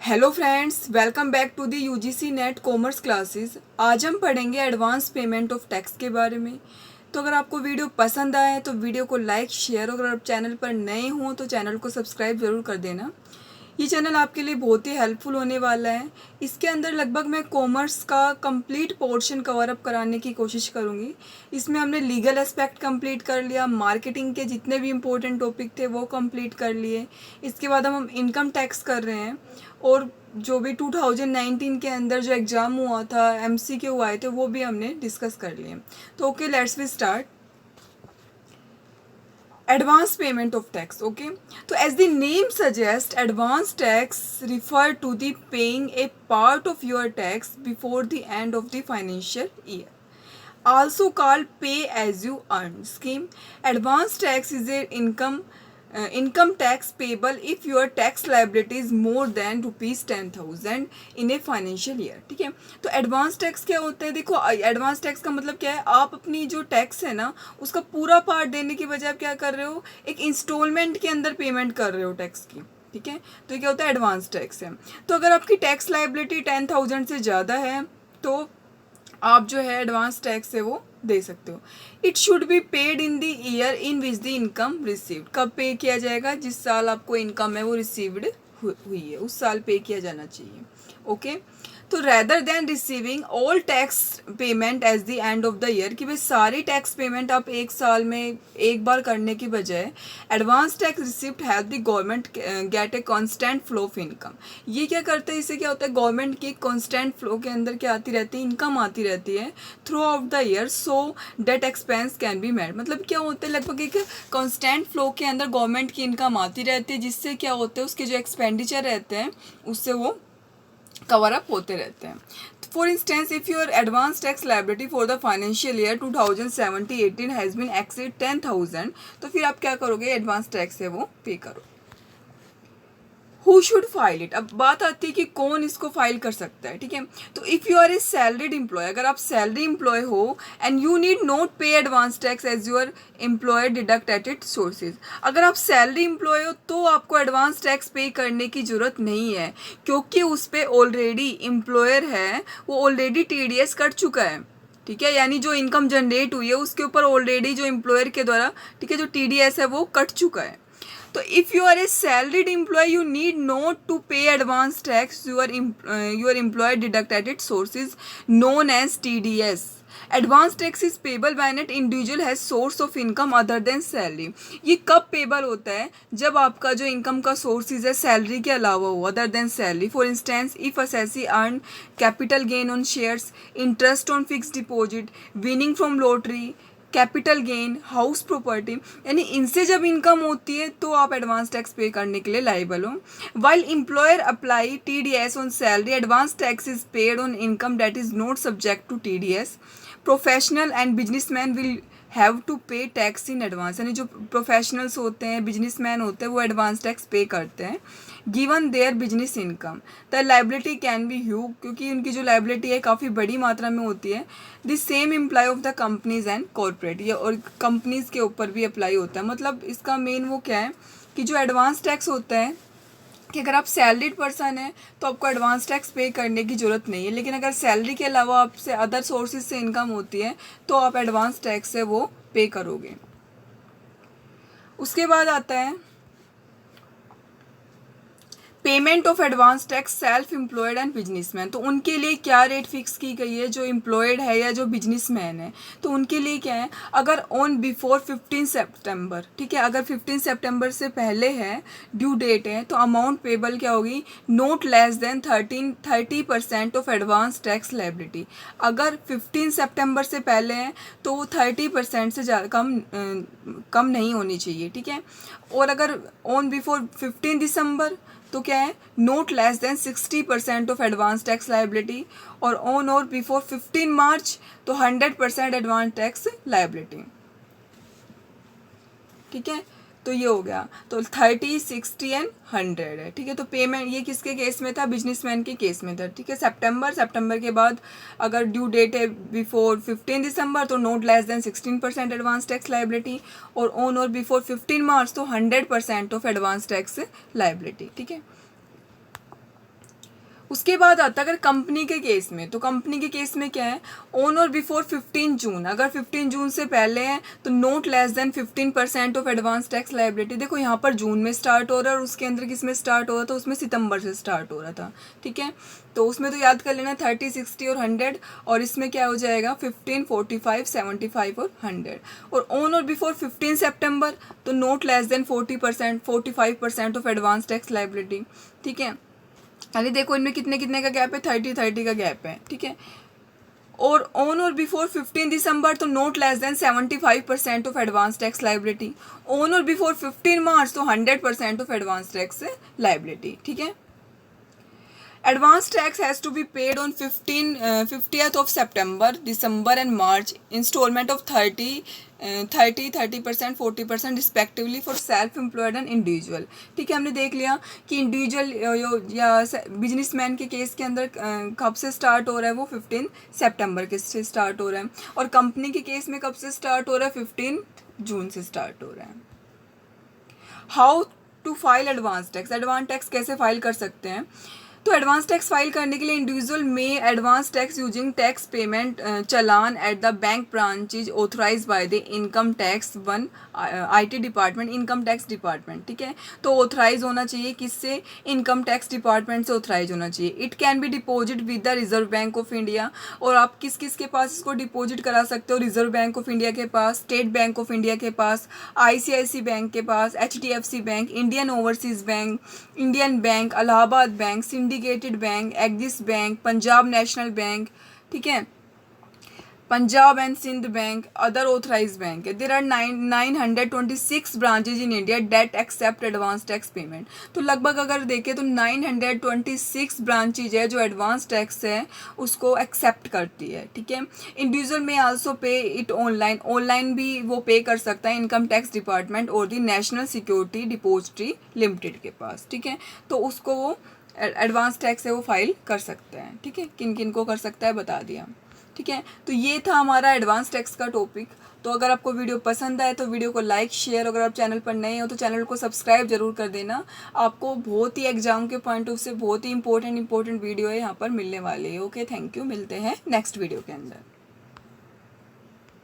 Hello friends, welcome back to the UGC NET commerce classes. आज हम पढ़ेंगे advance payment of tax के बारे में। तो अगर आपको वीडियो पसंद आए तो वीडियो को लाइक शेयर और अगर आप चैनल पर नए हों तो चैनल को सब्सक्राइब ज़रूर कर देना। ये चैनल आपके लिए बहुत ही हेल्पफुल होने वाला है। इसके अंदर लगभग मैं कॉमर्स का कंप्लीट पोर्शन कवर अप कराने की कोशिश करूँगी। इसमें हमने लीगल एस्पेक्ट कंप्लीट कर लिया, मार्केटिंग के जितने भी इम्पोर्टेंट टॉपिक थे वो कंप्लीट कर लिए। इसके बाद हम इनकम टैक्स कर रहे हैं और जो भी 2019 के अंदर जो एग्ज़ाम हुआ था, MCQ आए थे, वो भी हमने डिस्कस कर लिए। तो okay, let's we start. Advance payment of tax. Okay, so as the name suggests, advance tax refer to the paying a part of your tax before the end of the financial year, also called pay as you earn scheme. Advance tax is an income tax payable if your tax liability is more than ₹10,000 in a financial year. ठीक है, तो advance tax क्या होता है? देखो, advance tax का मतलब क्या है? आप अपनी जो टैक्स है ना, उसका पूरा पार्ट देने की बजाय आप क्या कर रहे हो, एक इंस्टॉलमेंट के अंदर पेमेंट कर रहे हो टैक्स की। ठीक है, तो ये क्या होता है? एडवांस टैक्स है। तो अगर आपकी टैक्स लाइबिलिटी 10,000 से ज़्यादा है तो आप जो है एडवांस टैक्स है वो दे सकते हो। It should be paid in the year in which the income received. कब पे किया जाएगा? जिस साल आपको इनकम है वो रिसीव्ड हुई है, उस साल पे किया जाना चाहिए। ओके, तो rather than receiving all tax payment as the end of the year, कि भाई सारी टैक्स पेमेंट आप एक साल में एक बार करने की बजाय advance tax receipt help the government gate a constant flow of income. ये क्या करते हैं? इससे क्या होता है? गवर्नमेंट की कॉन्स्टेंट फ्लो के अंदर क्या आती रहती है? इनकम आती रहती है through out the year, so date expense can be made. मतलब क्या होता है? लगभग एक कॉन्स्टेंट फ्लो के अंदर गवर्नमेंट की इनकम आती रहती है, जिससे क्या होता है, उसके जो एक्सपेंडिचर रहते हैं उससे वो कवर अप होते रहते हैं। For instance, if your advance tax liability for the financial year 2017-18 has been exceed 10,000, तो फिर आप क्या करोगे? एडवांस टैक्स है वो पे करो। Who should file it? अब बात आती है कि कौन इसको फाइल कर सकता है। ठीक है, तो if you are a salaried employ, अगर आप सैलरी एम्प्लॉय हो and you need not pay advance tax as your employ deduct at it sources. अगर आप सैलरी एम्प्लॉय हो तो आपको एडवांस टैक्स पे करने की ज़रूरत नहीं है, क्योंकि उस पर ऑलरेडी एम्प्लॉयर है, वो ऑलरेडी TDS कट चुका है। ठीक है, यानी जो इनकम जनरेट हुई है उसके ऊपर ऑलरेडी जो एम्प्लॉयर के द्वारा, ठीक है, जो TDS है वो कट चुका है। तो if you are a salaried employ you need not to pay advance tax, your employ deduct at it sources known as TDS। Advance tax is payable when an individual has source of income other than salary. ये कब payable होता है? जब आपका जो income का sources है salary के अलावा हो, other than salary. For instance, if assessee earn capital gain on shares, interest on fix deposit, winning from lottery, capital gain, house property, यानी इनसे जब इनकम होती है तो आप एडवांस टैक्स पे करने के लिए लाइबल हो। While employer apply TDS on salary, advance tax is paid on income that is not subject to TDS। Professional and businessman will have to pay tax in advance, यानी जो professionals होते हैं, businessman होते हैं, वो advance tax पे करते हैं। Given their business income the liability can be huge, क्योंकि उनकी जो लाइबिलिटी है काफ़ी बड़ी मात्रा में होती है। The same imply of the companies and corporate, ये और कंपनीज के ऊपर भी अप्लाई होता है। मतलब इसका मेन वो क्या है कि जो एडवांस टैक्स होता है कि अगर आप सैलरीड पर्सन है तो आपको एडवांस टैक्स पे करने की ज़रूरत नहीं है, लेकिन अगर सैलरी के अलावा आपसे अदर सोर्सेज से इनकम होती है तो आप एडवांस टैक्स है वो पे करोगे। उसके बाद आता है payment of advance tax self employed and businessman. तो उनके लिए क्या रेट फिक्स की गई है? जो एम्प्लॉयड है या जो बिजनेसमैन है, तो उनके लिए क्या है? अगर ऑन बिफोर 15 सितंबर, ठीक है, अगर 15 सितंबर से पहले है, ड्यू डेट है, तो अमाउंट पेबल क्या होगी? Not less than 30% of advance tax liability. अगर 15 सितंबर से पहले है तो वो 30% से ज़्यादा कम नहीं होनी चाहिए। ठीक है, और अगर ऑन बिफोर 15 दिसंबर तो क्या है? Note less than 60% of advance tax liability, और ऑन और बिफोर 15 मार्च तो 100% एडवांस टैक्स लाइबिलिटी। ठीक है, तो ये हो गया। तो 30, 60 एंड 100 है। ठीक है, तो पेमेंट ये किसके केस में था? बिजनेसमैन के केस में था। ठीक है, सितंबर के बाद अगर ड्यू डेट है बिफोर 15 दिसंबर तो note less than 16% advance tax liability, और ऑन और बिफोर 15 मार्च तो 100% ऑफ एडवांस टैक्स लाइबिलिटी। ठीक है, उसके बाद आता है अगर कंपनी के केस में, तो कंपनी के केस में क्या है, ऑन और बिफोर 15 जून, अगर 15 जून से पहले है तो note less than 15% of advance tax liability. देखो यहाँ पर जून में स्टार्ट हो रहा है और उसके अंदर किस में स्टार्ट हो रहा था, उसमें सितंबर से स्टार्ट हो रहा था, ठीक है। तो उसमें तो याद कर लेना 30, 60 और 100, और इसमें क्या हो जाएगा 15, 45, 75 और 100। और ऑन और बिफोर 15 सितंबर तो note less than 40%, 45% of advance tax liability, ठीक है। यानी देखो इनमें कितने कितने का गैप है, 30 का गैप है, ठीक है। और ऑन और बिफोर 15 दिसंबर तो note less than 75% of advance tax liability. On और बिफोर 15 मार्च तो 100% ऑफ एडवांस टैक्स लायबिलिटी, ठीक है। Advance tax has to be paid on 50th of September, December and March installment of 30%, 40% respectively for self-employed and individual, ठीक है। हमने देख लिया कि इंडिविजुअल या बिजनेसमैन के केस के अंदर कब से स्टार्ट हो रहा है, वो 15 सितंबर के से स्टार्ट हो रहा है, और कंपनी के केस में कब से स्टार्ट हो रहा है, 15 जून से स्टार्ट हो रहा है। How to file advance tax, advance tax कैसे फाइल कर सकते हैं। तो एडवांस टैक्स फाइल करने के लिए इंडिविजुअल में advance tax using tax payment challan at the bank branches authorize by the income tax 1 IT department, income tax department, ठीक है। तो ऑथराइज होना चाहिए किससे, इनकम टैक्स डिपार्टमेंट से ऑथराइज होना चाहिए। It can be deposit with the reserve bank of India, और आप किस किस के पास इसको डिपॉजिट करा सकते हो, रिजर्व बैंक ऑफ इंडिया के पास, स्टेट बैंक ऑफ इंडिया के पास, ICICI बैंक के पास, HDFC bank, Indian Overseas Bank, Indian Bank, Allahabad bank, syndicated bank, Axis Bank, Punjab National Bank, ठीक है, Punjab and Sindh bank, other authorise bank है। There are 926 branches in India that accept advance tax payment. तो लगभग अगर देखें तो 926 ब्रांचेज है जो एडवांस टैक्स है उसको एक्सेप्ट करती है, ठीक है। इंडिविजुअल में आल्सो पे इट ऑनलाइन, ऑनलाइन भी वो पे कर सकता है इनकम टैक्स डिपार्टमेंट और दी नेशनल सिक्योरिटी डिपॉजिटरी लिमिटेड के पास, ठीक है। तो उसको वो एडवांस टैक्स है वो फाइल कर सकते हैं, ठीक है। किन किन को कर सकता है बता दिया, ठीक है। तो ये था हमारा एडवांस टैक्स का टॉपिक। तो अगर आपको वीडियो पसंद आए तो वीडियो को लाइक शेयर, अगर आप चैनल पर नए हो तो चैनल को सब्सक्राइब जरूर कर देना। आपको बहुत ही एग्जाम के पॉइंट ऑफ से बहुत ही इंपॉर्टेंट वीडियो है यहाँ पर मिलने वाली है। ओके, थैंक यू, मिलते हैं नेक्स्ट वीडियो के अंदर।